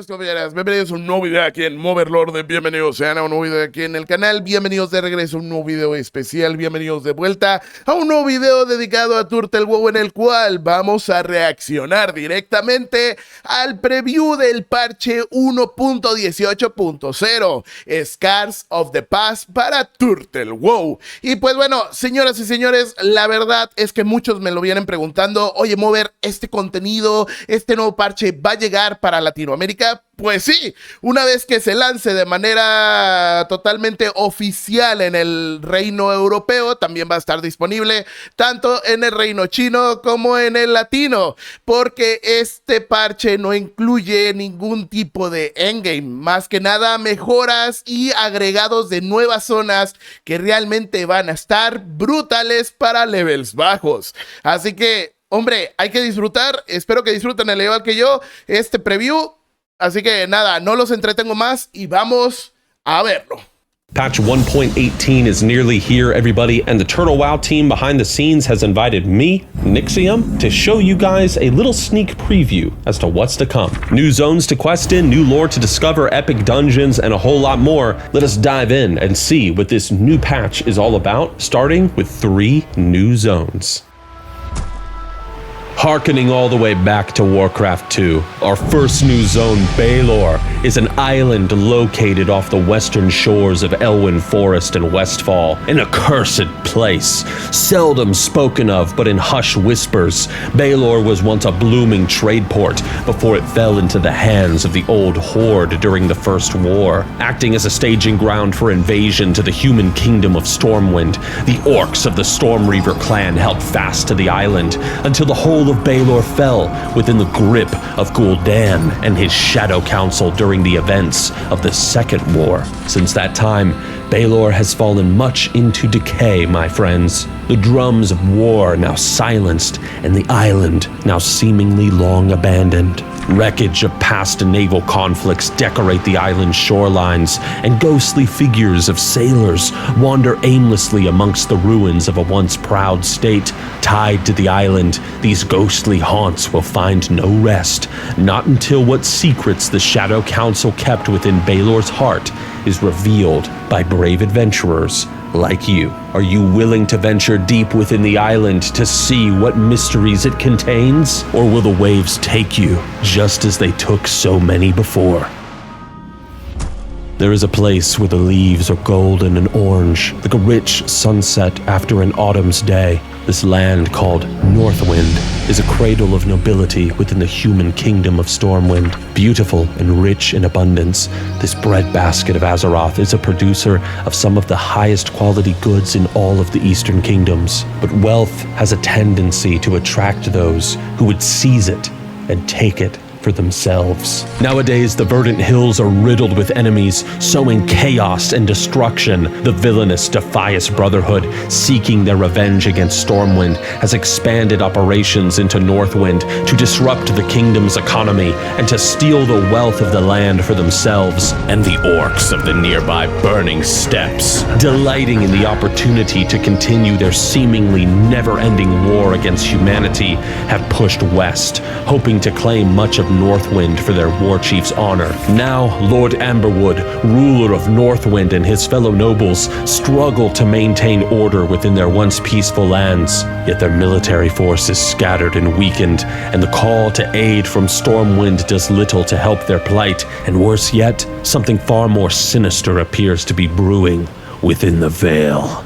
compañeras, bienvenidos a un nuevo video aquí en Moverlord, bienvenidos sean a un nuevo video aquí en el canal, bienvenidos de regreso a un nuevo video especial, bienvenidos de vuelta a un nuevo video dedicado a Turtle WoW, en el cual vamos a reaccionar directamente al preview del parche 1.18.0, Scars of the Past para Turtle WoW. Y pues bueno, señoras y señores, la verdad es que muchos me lo vienen preguntando, oye Mover, este contenido, este nuevo parche va a llegar para Latinoamérica. Pues sí, una vez que se lance de manera totalmente oficial en el reino europeo, también va a estar disponible tanto en el reino chino como en el latino, porque este parche no incluye ningún tipo de endgame, más que nada mejoras y agregados de nuevas zonas que realmente van a estar brutales para levels bajos. Así que, hombre, hay que disfrutar, espero que disfruten al igual que yo este preview. Así que nada, no los entretengo más y vamos a verlo. Patch 1.18 is nearly here, everybody, and the Turtle WoW team behind the scenes has invited me, Nixium, to show you guys a little sneak preview as to what's to come. New zones to quest in, new lore to discover, epic dungeons, and a whole lot more. Let us dive in and see what this new patch is all about, starting with 3 new zones. Harkening all the way back to Warcraft 2, our first new zone, Baelor, is an island located off the western shores of Elwyn Forest and Westfall, an accursed place, seldom spoken of but in hushed whispers. Baelor was once a blooming trade port before it fell into the hands of the old Horde during the First War, acting as a staging ground for invasion to the human kingdom of Stormwind. The orcs of the Stormreaver clan held fast to the island until the whole of Baelor fell within the grip of Gul'dan and his Shadow Council during the events of the Second War. Since that time, Baelor has fallen much into decay, my friends. The drums of war now silenced, and the island now seemingly long abandoned. Wreckage of past naval conflicts decorate the island's shorelines, and ghostly figures of sailors wander aimlessly amongst the ruins of a once proud state. Tied to the island, these ghostly haunts will find no rest, not until what secrets the Shadow Council kept within Baelor's heart is revealed by brave adventurers like you. Are you willing to venture deep within the island to see what mysteries it contains? Or will the waves take you, just as they took so many before? There is a place where the leaves are golden and orange, like a rich sunset after an autumn's day. This land, called Northwind, is a cradle of nobility within the human kingdom of Stormwind. Beautiful and rich in abundance, this breadbasket of Azeroth is a producer of some of the highest quality goods in all of the Eastern Kingdoms. But wealth has a tendency to attract those who would seize it and take it for themselves. Nowadays, the verdant hills are riddled with enemies, sowing chaos and destruction. The villainous Defias Brotherhood, seeking their revenge against Stormwind, has expanded operations into Northwind to disrupt the kingdom's economy and to steal the wealth of the land for themselves. And the orcs of the nearby Burning Steppes, delighting in the opportunity to continue their seemingly never-ending war against humanity, have pushed west, hoping to claim much of Northwind for their war chief's honor. Now, Lord Amberwood, ruler of Northwind, and his fellow nobles struggle to maintain order within their once peaceful lands. Yet their military force is scattered and weakened, and the call to aid from Stormwind does little to help their plight. And worse yet, something far more sinister appears to be brewing within the Vale.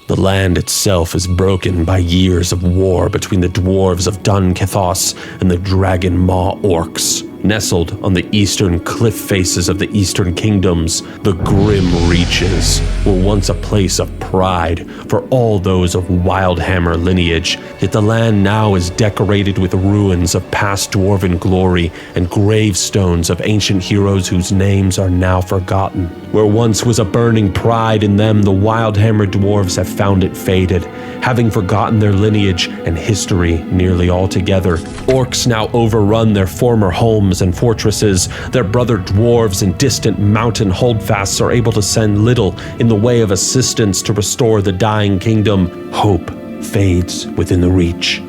The land itself is broken by years of war between the dwarves of Dun Cathos and the Dragonmaw orcs. Nestled on the eastern cliff faces of the Eastern Kingdoms, the Grim Reaches were once a place of pride for all those of Wildhammer lineage, yet the land now is decorated with ruins of past dwarven glory and gravestones of ancient heroes whose names are now forgotten. Where once was a burning pride in them, the Wildhammer dwarves have found it faded, having forgotten their lineage and history nearly altogether. Orcs now overrun their former homes and fortresses. Their brother dwarves and distant mountain holdfasts are able to send little in the way of assistance to restore the dying kingdom. Hope fades within the Reach,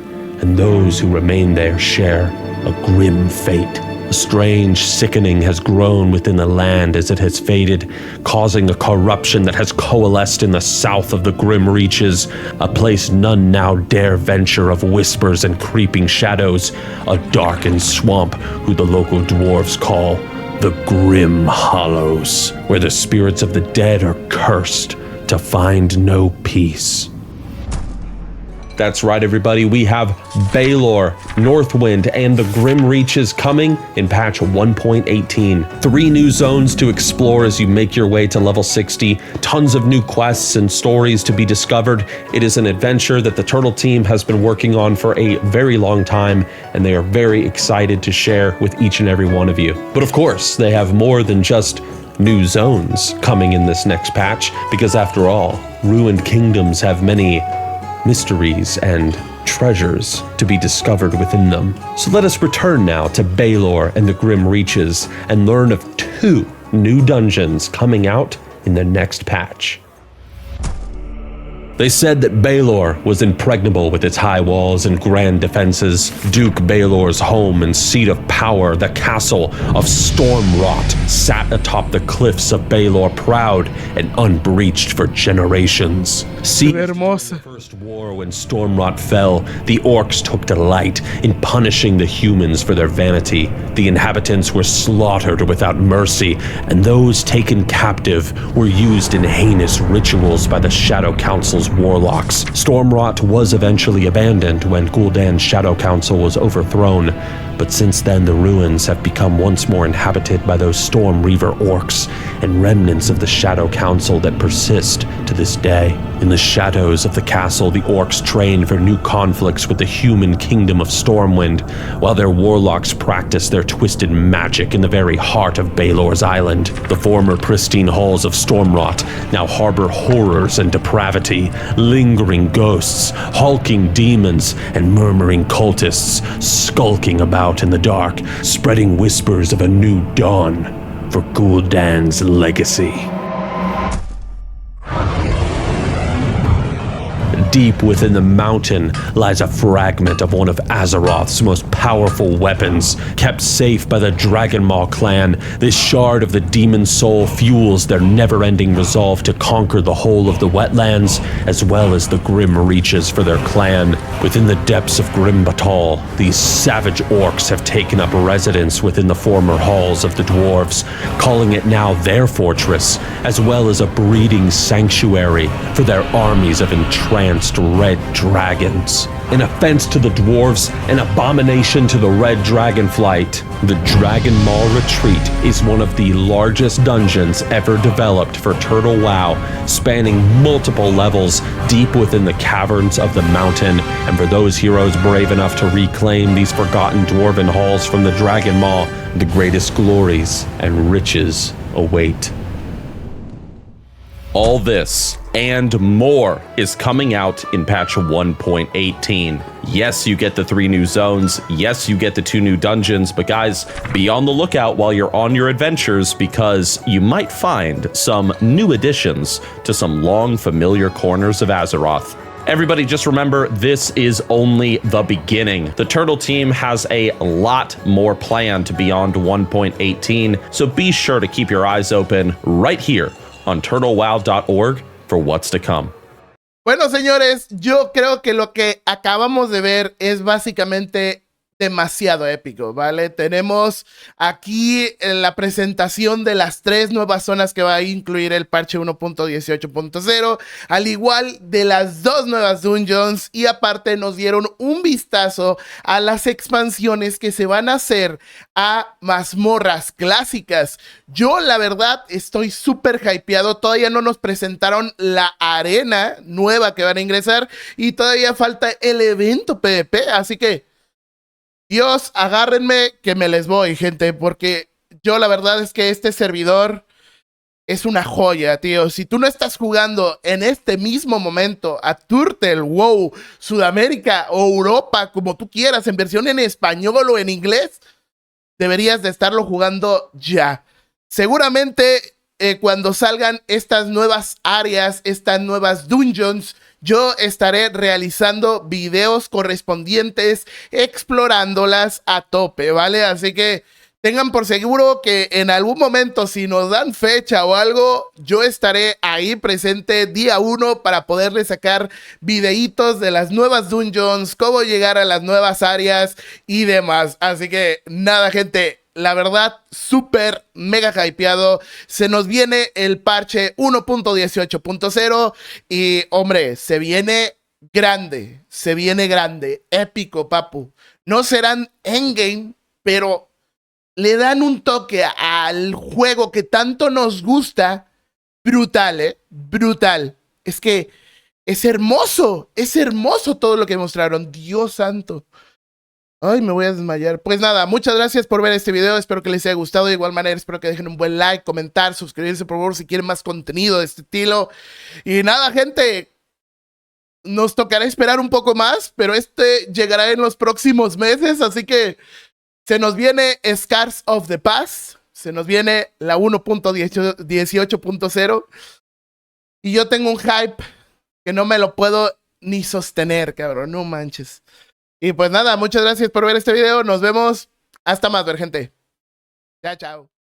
and those who remain there share a grim fate. A strange sickening has grown within the land as it has faded, causing a corruption that has coalesced in the south of the grim reaches, a place none now dare venture, of whispers and creeping shadows, a darkened swamp who the local dwarves call the Grim Hollows, where the spirits of the dead are cursed to find no peace. That's right, everybody. We have Balor, Northwind, and the Grim Reaches coming in patch 1.18. 3 new zones to explore as you make your way to level 60. Tons of new quests and stories to be discovered. It is an adventure that the Turtle team has been working on for a very long time, and they are very excited to share with each and every one of you. But of course, they have more than just new zones coming in this next patch, because after all, ruined kingdoms have many mysteries and treasures to be discovered within them. So let us return now to Balor and the Grim Reaches and learn of 2 new dungeons coming out in the next patch. They said that Balor was impregnable with its high walls and grand defenses. Duke Balor's home and seat of power, the castle of Stormrot, sat atop the cliffs of Balor, proud and unbreached for generations. See, in the first war when Stormrot fell, the orcs took delight in punishing the humans for their vanity. The inhabitants were slaughtered without mercy, and those taken captive were used in heinous rituals by the Shadow Council's warlocks. Stormrot was eventually abandoned when Gul'dan's Shadow Council was overthrown, but since then the ruins have become once more inhabited by those Storm Reaver orcs and remnants of the Shadow Council that persist to this day. In the shadows of the castle, the orcs train for new conflicts with the human kingdom of Stormwind, while their warlocks practice their twisted magic in the very heart of Balor's island. The former pristine halls of Stormrot now harbor horrors and depravity, lingering ghosts, hulking demons, and murmuring cultists skulking about in the dark, spreading whispers of a new dawn for Gul'dan's legacy. Deep within the mountain lies a fragment of one of Azeroth's most powerful weapons. Kept safe by the Dragonmaw clan, this shard of the demon soul fuels their never-ending resolve to conquer the whole of the wetlands, as well as the Grim Reaches for their clan. Within the depths of Grim Batal, these savage orcs have taken up residence within the former halls of the dwarves, calling it now their fortress, as well as a breeding sanctuary for their armies of entranced red dragons. An offense to the dwarves, an abomination to the red dragonflight, the Dragonmaw Retreat is one of the largest dungeons ever developed for Turtle WoW, spanning multiple levels deep within the caverns of the mountain. And for those heroes brave enough to reclaim these forgotten dwarven halls from the Dragonmaw, the greatest glories and riches await. All this and more is coming out in patch 1.18. Yes, you get the 3 new zones. Yes, you get the 2 new dungeons. But guys, be on the lookout while you're on your adventures, because you might find some new additions to some long familiar corners of Azeroth. Everybody, just remember, this is only the beginning. The Turtle team has a lot more planned beyond 1.18, so be sure to keep your eyes open right here on turtlewow.org for what's to come. Bueno, señores, yo creo que lo que acabamos de ver es básicamente demasiado épico, ¿vale? Tenemos aquí la presentación de las 3 nuevas zonas que va a incluir el parche 1.18.0, al igual de las 2 nuevas dungeons, y aparte nos dieron un vistazo a las expansiones que se van a hacer a mazmorras clásicas. Yo, la verdad, estoy súper hypeado. Todavía no nos presentaron la arena nueva que van a ingresar y todavía falta el evento PvP, así que Dios, agárrenme que me les voy, gente, porque yo la verdad es que este servidor es una joya, tío. Si tú no estás jugando en este mismo momento a Turtle WoW Sudamérica o Europa, como tú quieras, en versión en español o en inglés, deberías de estarlo jugando ya. Seguramente cuando salgan estas nuevas áreas, estas nuevas dungeons, yo estaré realizando videos correspondientes, explorándolas a tope, ¿vale? Así que tengan por seguro que en algún momento, si nos dan fecha o algo, yo estaré ahí presente día 1 para poderles sacar videitos de las nuevas dungeons, cómo llegar a las nuevas áreas y demás. Así que nada, gente, la verdad, súper mega hypeado. Se nos viene el parche 1.18.0 y, hombre, se viene grande, épico, papu. No serán endgame, pero le dan un toque al juego que tanto nos gusta. Brutal, ¿eh? Brutal. Es que es hermoso todo lo que mostraron. Dios santo. Ay, me voy a desmayar. Pues nada, muchas gracias por ver este video. Espero que les haya gustado. De igual manera, espero que dejen un buen like, comentar, suscribirse por favor si quieren más contenido de este estilo. Y nada, gente, nos tocará esperar un poco más, pero este llegará en los próximos meses, así que se nos viene Scars of the Past, se nos viene la 1.18.0 y yo tengo un hype que no me lo puedo ni sostener, cabrón, no manches. Y pues nada, muchas gracias por ver este video, nos vemos, hasta más, ver gente. Chao, chao.